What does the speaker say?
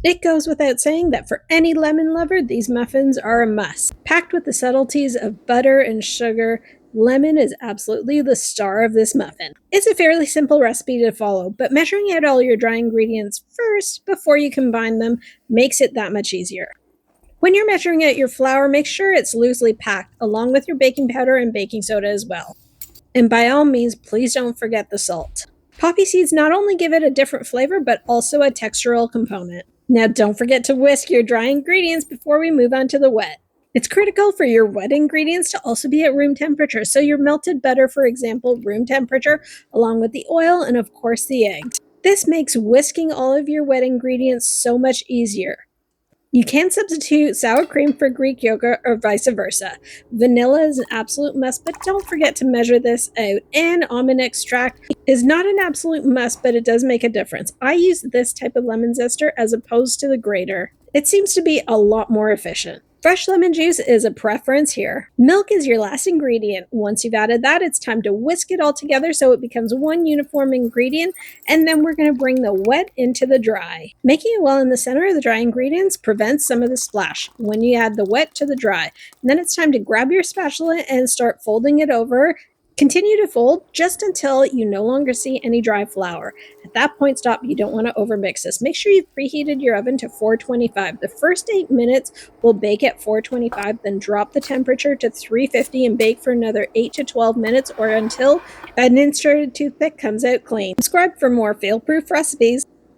It goes without saying that for any lemon lover, these muffins are a must. Packed with the subtleties of butter and sugar, lemon is absolutely the star of this muffin. It's a fairly simple recipe to follow, but measuring out all your dry ingredients first before you combine them makes it that much easier. When you're measuring out your flour, make sure it's loosely packed, along with your baking powder and baking soda as well. And by all means, please don't forget the salt. Poppy seeds not only give it a different flavor, but also a textural component. Now, don't forget to whisk your dry ingredients before we move on to the wet. It's critical for your wet ingredients to also be at room temperature, so your melted butter, for example, room temperature, along with the oil and of course the eggs. This makes whisking all of your wet ingredients so much easier. You can substitute sour cream for Greek yogurt or vice versa. Vanilla is an absolute must, but don't forget to measure this out. And almond extract is not an absolute must, but it does make a difference. I use this type of lemon zester as opposed to the grater. It seems to be a lot more efficient. Fresh lemon juice is a preference here. Milk is your last ingredient. Once you've added that, it's time to whisk it all together so it becomes one uniform ingredient, and then we're going to bring the wet into the dry. Making it well in the center of the dry ingredients prevents some of the splash when you add the wet to the dry. And then it's time to grab your spatula and start folding it over. Continue to fold just until you no longer see any dry flour. At that point, stop. You don't want to overmix this. Make sure you've preheated your oven to 425. The first 8 minutes will bake at 425, then drop the temperature to 350 and bake for another 8 to 12 minutes or until an inserted toothpick comes out clean. Subscribe for more fail-proof recipes.